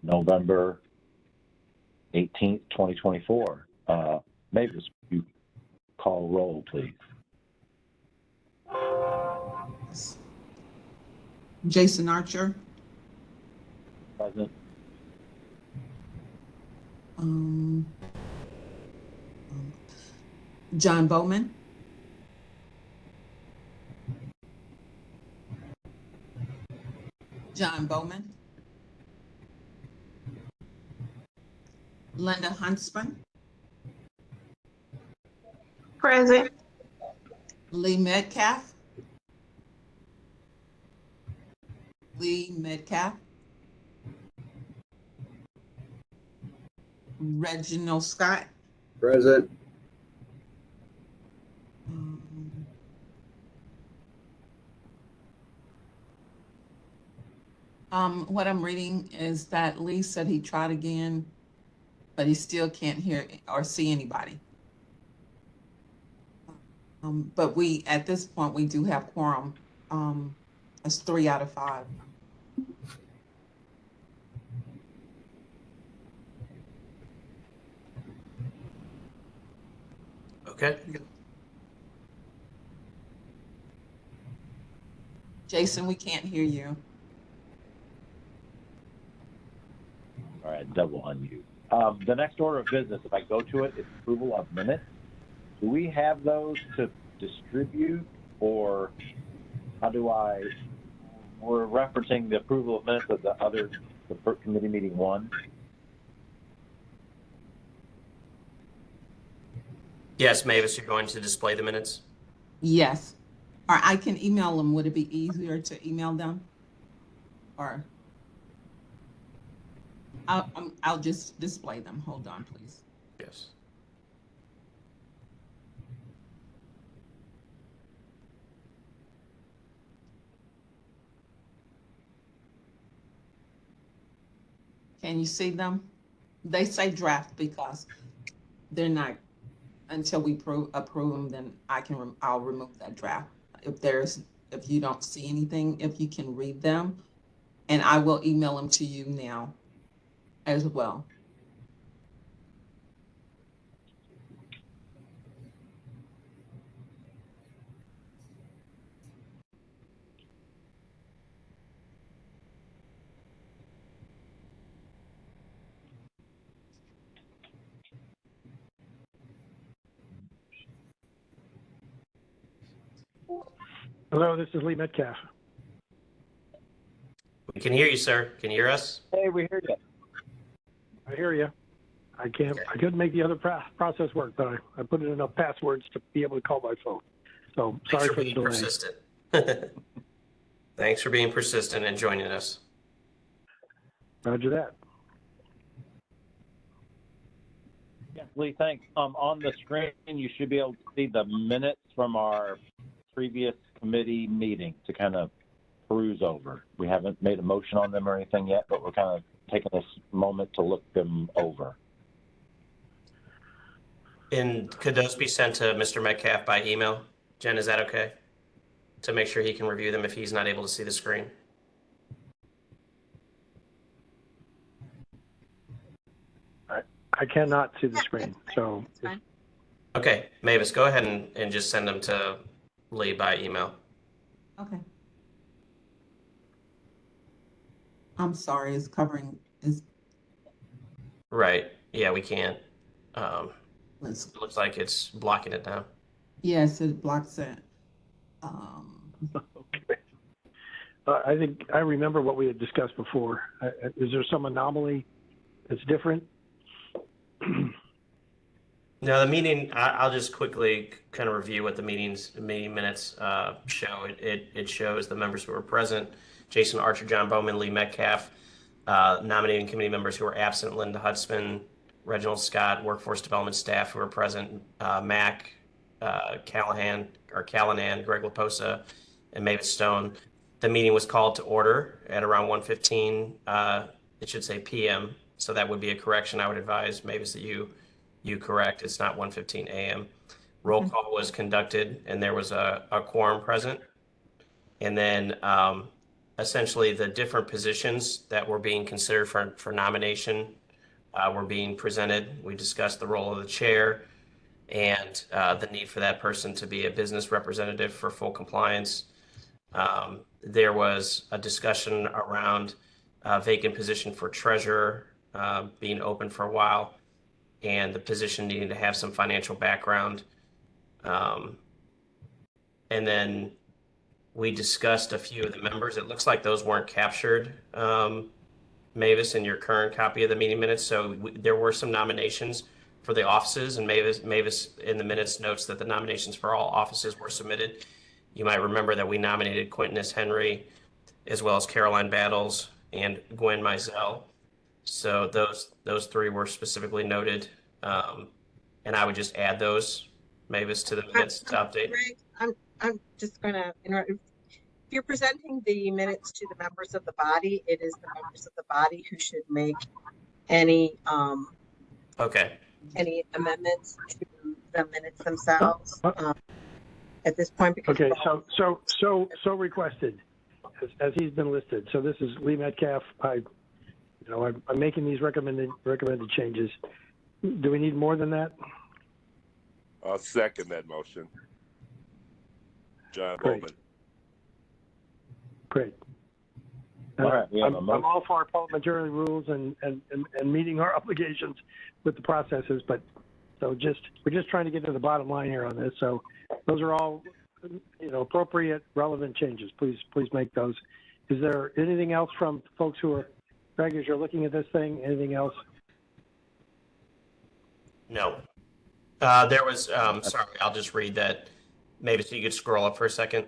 November 18th, 2024. Mavis, you call roll, please. Jason Archer. Present. John Bowman. John Bowman. Linda Huntsman. Present. Lee Metcalf. Lee Metcalf. Reginald Scott. Present. What I'm reading is that Lee said he tried again, but he still can't hear or see anybody. But at this point, we do have quorum. It's 3 out of 5. Okay. Jason, we can't hear you. All right, double unmute. The next order of business, if I go to it, is approval of minutes. Do we have those to distribute, or how do we're referencing the approval of minutes of the committee meeting 1? Yes, Mavis, you're going to display the minutes? Yes. Or I can email them. Would it be easier to email them? Or I'll just display them. Hold on, please. Yes. Can you see them? They say draft because they're not, until we approve them, then I'll remove that draft. If you don't see anything, if you can read them, and I will email them to you now as well. Hello, this is Lee Metcalf. We can hear you, sir. Can you hear us? Hey, we hear you. I hear you. I couldn't make the other process work, but I put in enough passwords to be able to call my phone. So sorry for the delay. Persistent. Thanks for being persistent and joining us. Roger that. Yes, Lee, thanks. On the screen, you should be able to see the minutes from our previous committee meeting to kind of peruse over. We haven't made a motion on them or anything yet, but we're kind of taking this moment to look them over. And could those be sent to Mr. Metcalf by email? Jen, is that okay? To make sure he can review them if he's not able to see the screen. I cannot see the screen, so. Okay, Mavis, go ahead and just send them to Lee by email. Okay. I'm sorry, it's covering. Right. Yeah, we can't. It Let's, looks like it's blocking it now. yes, it blocks it. Okay. I think I remember what we had discussed before. Is there some anomaly that's different? No, the meeting, I'll just quickly kind of review what the meeting minutes show. It shows the members who were present: Jason Archer, John Bowman, Lee Metcalf, nominating committee members who were absent: Linda Hudspin, Reginald Scott, workforce development staff who were present: Mac, Callahan, Greg Laposa, and Mavis Stone. The meeting was called to order at around 1:15. It should say PM, so that would be a correction. I would advise Mavis that you correct. It's not 1:15 a.m. Roll call was conducted, and there was a quorum present. And then essentially the different positions that were being considered for nomination were being presented. We discussed the role of the chair and the need for that person to be a business representative for full compliance. There was a discussion around a vacant position for treasurer being open for a while, and the position needing to have some financial background. And then we discussed a few of the members. It looks like those weren't captured, Mavis, in your current copy of the meeting minutes. So there were some nominations for the offices, and Mavis in the minutes notes that the nominations for all offices were submitted. You might remember that we nominated Quentin S. Henry, as well as Caroline Battles and Gwen Mizell. So those three were specifically noted, and I would just add those, Mavis, to the minutes to update. Greg, I'm just going to interrupt. If you're presenting the minutes to the members of the body, it is the members of the body who should make any Okay. any amendments to the minutes themselves at this point. Because Okay, so requested, as he's been listed. So this is Lee Metcalf. I'm making these recommended changes. Do we need more than that? I'll second that motion. John Great. Bowman. Great. All right, we have a I'm motion. all for our parliamentary rules and meeting our obligations with the processes, but we're just trying to get to the bottom line here on this. So those are all, appropriate, relevant changes. Please make those. Is there anything else from folks who are, Greg, as you're looking at this thing, anything else? No. There was, sorry, I'll just read that. Maybe so you could scroll up for a second.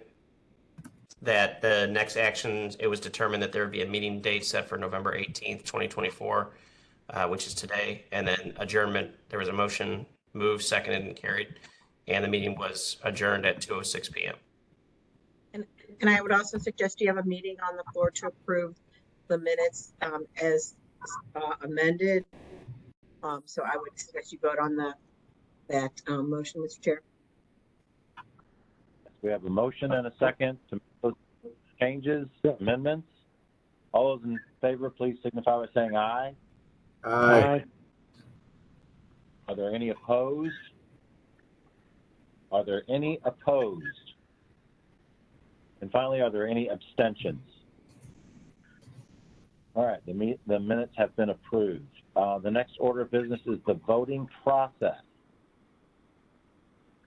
That the next action, it was determined that there would be a meeting date set for November 18th, 2024, which is today. And then adjournment, there was a motion moved, seconded, and carried. And the meeting was adjourned at 2:06 p.m. And I would also suggest you have a meeting on the floor to approve the minutes as amended. So I would suggest you vote on that motion, Mr. Chair. We have a motion and a second to make those changes, amendments. All those in favor, please signify by saying aye. Aye. Are there any opposed? Are there any opposed? And finally, are there any abstentions? All right, the minutes have been approved. The next order of business is the voting process.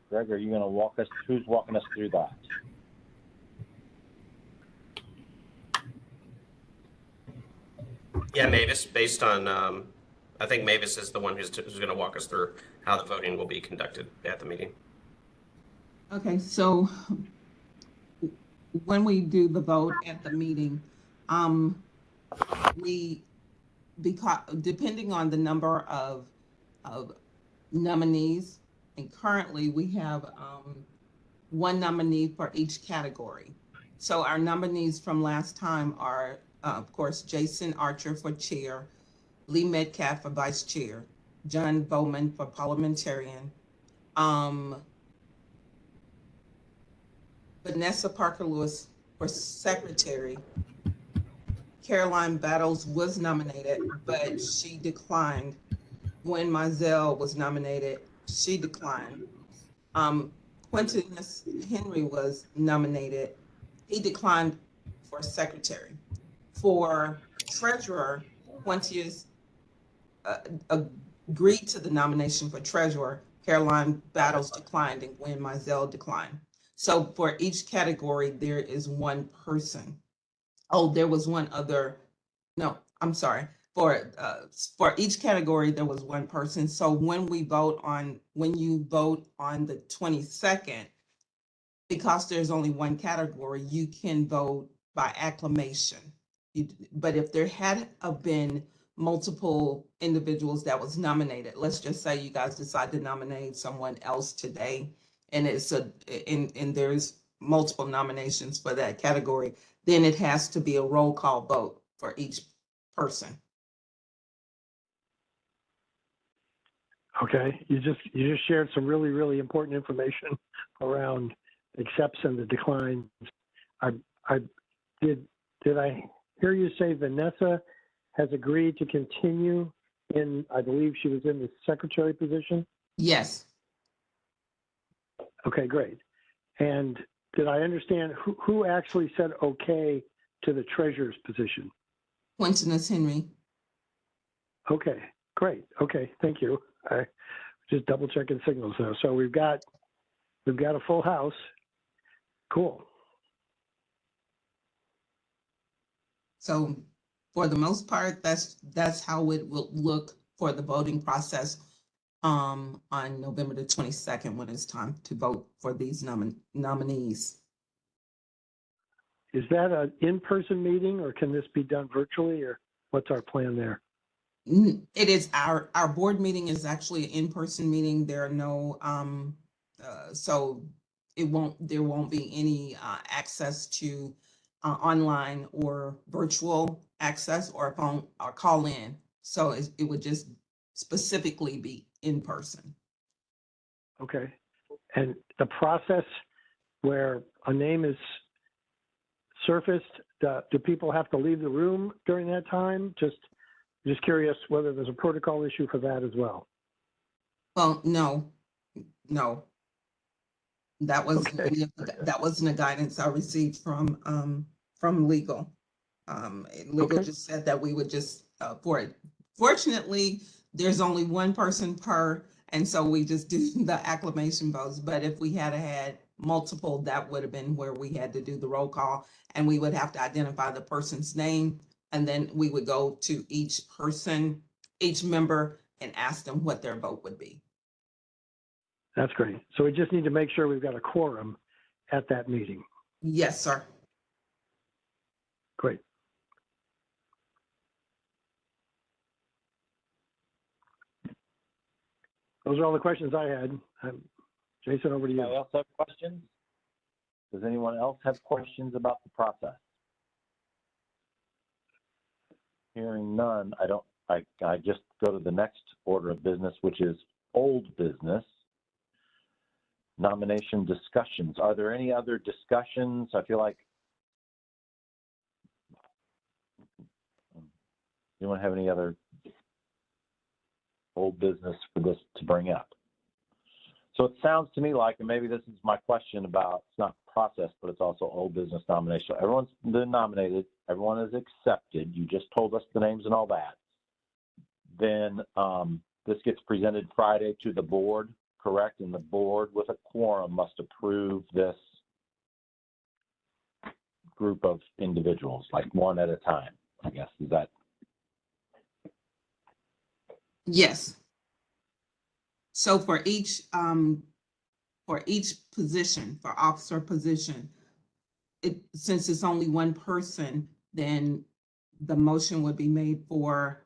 Greg, are you going to walk us? Who's walking us through that? Yeah, Mavis, based on, I think Mavis is the one who's going to walk us through how the voting will be conducted at the meeting. Okay, so when we do the vote at the meeting, because depending on the number of nominees, and currently we have one nominee for each category. So our nominees from last time are, of course, Jason Archer for chair, Lee Metcalf for vice chair, John Bowman for parliamentarian, Vanessa Parker Lewis for secretary. Caroline Battles was nominated, but she declined. When Mizell was nominated, she declined. Quentin Henry was nominated. He declined for secretary. For treasurer, Quentin agreed to the nomination for treasurer. Caroline Battles declined and Gwen Mizell declined. So for each category, there is one person. Oh, there was one other. No, I'm sorry. For each category, there was one person. So when you vote on the 22nd, because there's only one category, you can vote by acclamation. But if there had been multiple individuals that was nominated, let's just say you guys decide to nominate someone else today, and and there's multiple nominations for that category, then it has to be a roll call vote for each person. Okay, you just shared some really, really important information around accepts and the declines. I did did I hear you say Vanessa has agreed to continue in, I believe she was in the secretary position? Yes, Okay, great. And did I understand who actually said okay to the treasurer's position? Quintinus Henry. Okay, great. Okay, thank you. I just double checking signals now. So we've got a full house. Cool. So for the most part, that's how it will look for the voting process on November the 22nd when it's time to vote for these nominees. Is that an in-person meeting or can this be done virtually or what's our plan there? It is our board meeting is actually an in-person meeting. There are no so there won't be any access to online or virtual access or phone or call in. So it would just specifically be in person. Okay. And the process where a name is surfaced, do people have to leave the room during that time? Just curious whether there's a protocol issue for that as well. Well, no. That was Okay. that wasn't a guidance I received from legal. Legal Okay. just said that we would just for it. Fortunately, there's only one person per, and so we just do the acclamation votes. But if we had multiple, that would have been where we had to do the roll call, and we would have to identify the person's name, and then we would go to each person, each member, and ask them what their vote would be. That's great. So we just need to make sure we've got a quorum at that meeting. Yes, sir. Great. Those are all the questions I had. Jason, over to you. Anybody else have questions? Does anyone else have questions about the process? Hearing none, I just go to the next order of business, which is old business. Nomination discussions. Are there any other discussions? I feel like, anyone have any other old business for this to bring up? So it sounds to me like, and maybe this is my question about, it's not process, but it's also old business nomination. So everyone's been nominated, everyone is accepted. You just told us the names and all that. Then this gets presented Friday to the board, correct? And the board with a quorum must approve this group of individuals, like one at a time, I guess. Is that? Yes. So for each position, for officer position, since it's only one person, then the motion would be made for,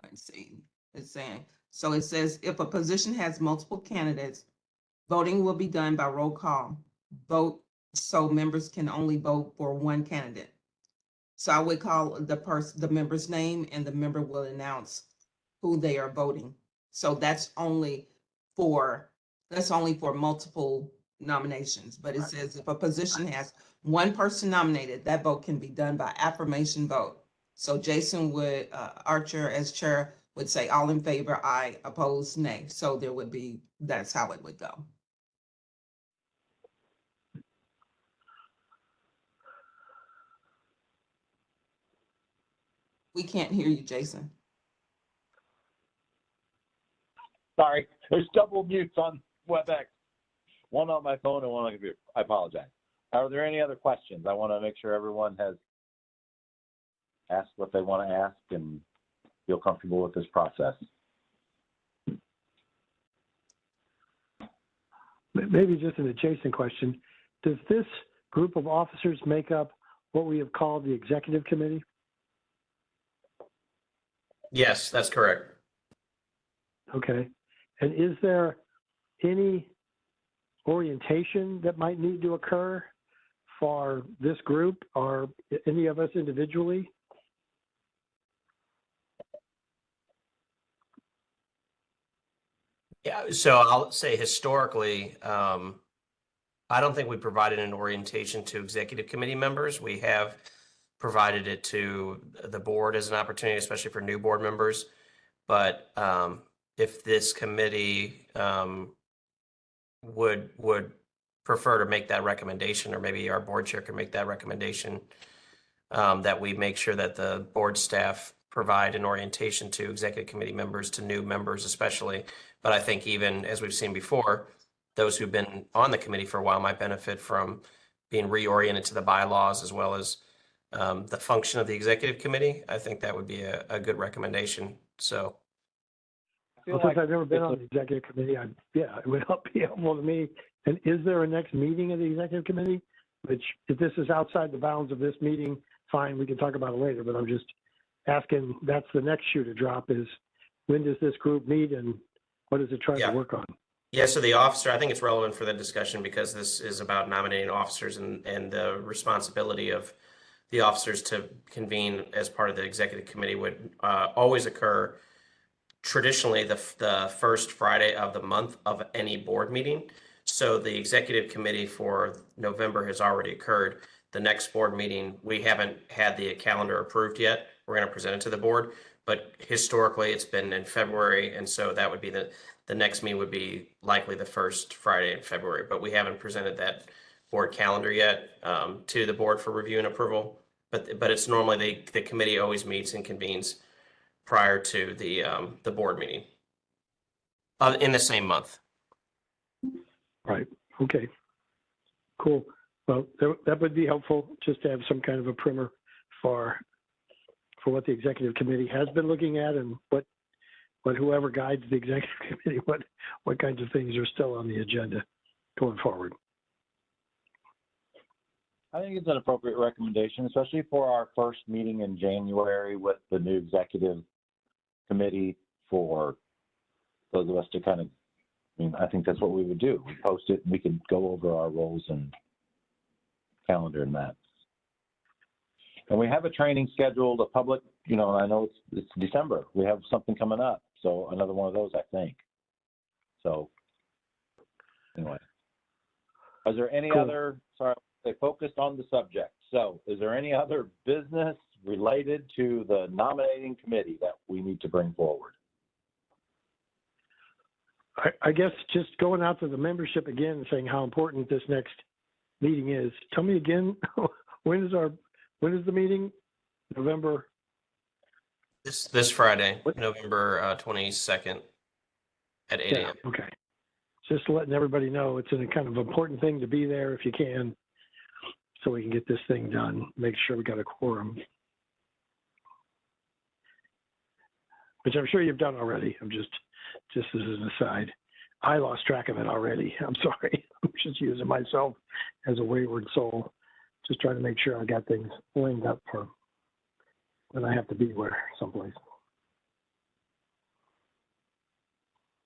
let's see, it's saying, so it says if a position has multiple candidates, voting will be done by roll call vote, so members can only vote for one candidate. So I would call the member's name and the member will announce who they are voting. So that's only for multiple nominations, but it says if a position has one person nominated, that vote can be done by affirmation vote. So Jason would, Archer as chair would say all in favor, aye, opposed, nay. So there would be, that's how it would go. We can't hear you, Jason. Sorry, there's double mutes on WebEx. One on my phone and one on my computer. I apologize. Are there any other questions? I want to make sure everyone has asked what they want to ask and feel comfortable with this process. Maybe just an adjacent question. Does this group of officers make up what we have called the executive committee? Yes, that's correct. Okay. And is there any orientation that might need to occur for this group or any of us individually? Yeah, so I'll say historically, I don't think we provided an orientation to executive committee members. We have provided it to the board as an opportunity, especially for new board members. But if this committee would prefer to make that recommendation, or maybe our board chair can make that recommendation, that we make sure that the board staff provide an orientation to executive committee members, to new members especially. But I think even as we've seen before, those who've been on the committee for a while might benefit from being reoriented to the bylaws as well as the function of the executive committee. I think that would be a good recommendation. So. Well, since I've never been on the executive committee, yeah, it would be helpful to me. And is there a next meeting of the executive committee? Which, if this is outside the bounds of this meeting, fine, we can talk about it later. But I'm just asking, that's the next shoe to drop is, when does this group meet and what is it trying to work on? Yeah, so the officer, I think it's relevant for the discussion because this is about nominating officers and the responsibility of the officers to convene as part of the executive committee would always occur traditionally the first Friday of the month of any board meeting. So the executive committee for November has already occurred. The next board meeting, we haven't had the calendar approved yet. We're going to present it to the board, but historically it's been in February. And so that would be the next meeting would be likely the first Friday in February, but we haven't presented that board calendar yet to the board for review and approval. But it's normally the committee always meets and convenes prior to the board meeting in the same month. Right. Okay. Cool. Well, that would be helpful just to have some kind of a primer for what the executive committee has been looking at and what whoever guides the executive committee, what kinds of things are still on the agenda going forward. I think it's an appropriate recommendation, especially for our first meeting in January with the new executive committee, for those of us to kind of, I think that's what we would do. We post it and we could go over our roles and calendar and that. And we have a training scheduled, a public, I know it's December. We have something coming up. So another one of those, I think. So anyway, is there any other, sorry, they focused on the subject. So is there any other business related to the nominating committee that we need to bring forward? I guess just going out to the membership again and saying how important this next meeting is. Tell me again, when is the meeting? November? This Friday, November 22nd at 8 a.m. Okay. Just letting everybody know it's a kind of important thing to be there if you can, so we can get this thing done. Make sure we got a quorum, which I'm sure you've done already. I'm just as an aside, I lost track of it already. I'm sorry. I'm just using myself as a wayward soul, just trying to make sure I got things lined up for when I have to be someplace.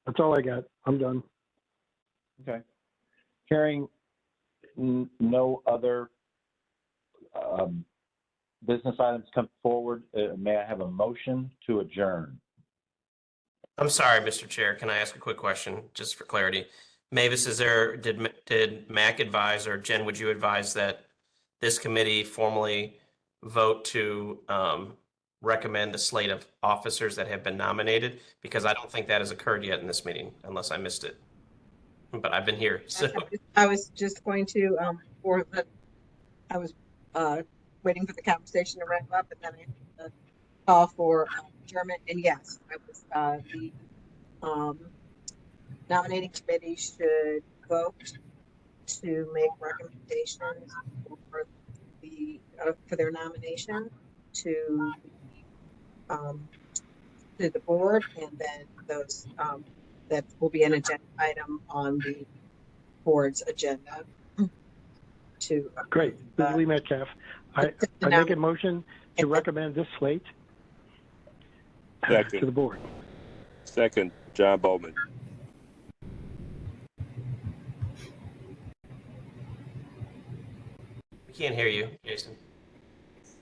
That's all I got. I'm done. Okay. Hearing no other business items come forward, may I have a motion to adjourn? I'm sorry, Mr. Chair. Can I ask a quick question, just for clarity? Mavis, did Mac advise, or Jen, would you advise that this committee formally vote to recommend the slate of officers that have been nominated? Because I don't think that has occurred yet in this meeting, unless I missed it. But I've been here, so. I was just going to, I was waiting for the conversation to wrap up, and then I had to call for adjournment. And yes, I was the nominating committee should vote to make recommendations for their nomination to the board, and then those that will be an agenda item on the board's agenda. To great. This is Lee Metcalf. I make a motion to recommend this slate to the board. Second, John Bowman. We can't hear you, Jason.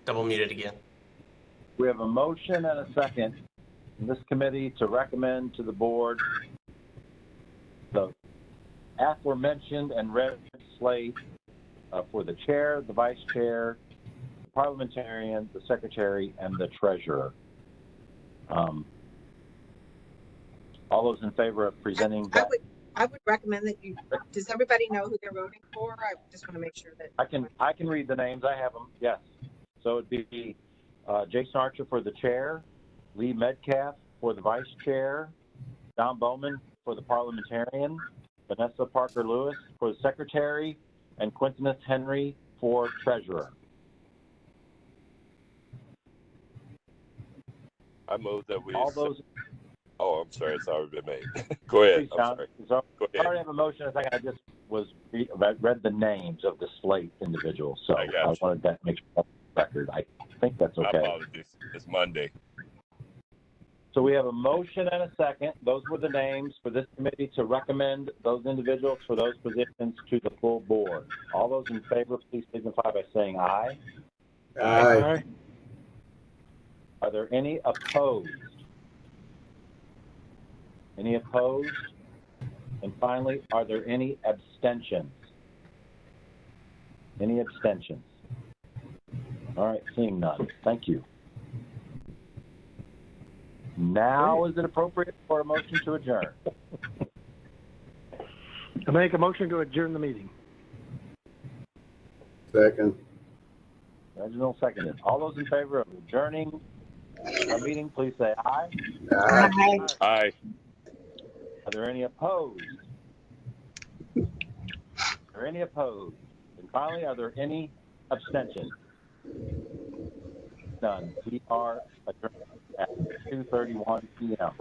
Double muted again. We have a motion and a second in this committee to recommend to the board the aforementioned and read slate for the chair, the vice chair, parliamentarian, the secretary, and the treasurer. All those in favor of presenting that? I would recommend that you, does everybody know who they're voting for? I just want to make sure that. I can read the names. I have them. Yes. So it'd be Jason Archer for the chair, Lee Metcalf for the vice chair, John Bowman for the parliamentarian, Vanessa Parker Lewis for the secretary, and Quintinus Henry for treasurer. I move that we. All those. Oh, I'm sorry. It's already been made. Go ahead. Please, I'm sorry. So, Go I ahead. already have a motion. I think I just read the names of the slate individuals. So I got I you. wanted that to make sure record. I think that's My okay. apologies. It's Monday. So we have a motion and a second. Those were the names for this committee to recommend those individuals for those positions to the full board. All those in favor, please signify by saying aye. Aye. Are there any opposed? Any opposed? And finally, are there any abstentions? Any abstentions? All right, seeing none. Thank you. Now is it appropriate for a motion to adjourn? I make a motion to adjourn the meeting. Second. Reginald seconded. All those in favor of adjourning our meeting, please say aye. Aye. Aye. Are there any opposed? Are there any opposed? And finally, are there any abstentions? None. We are adjourned at 2:31 p.m.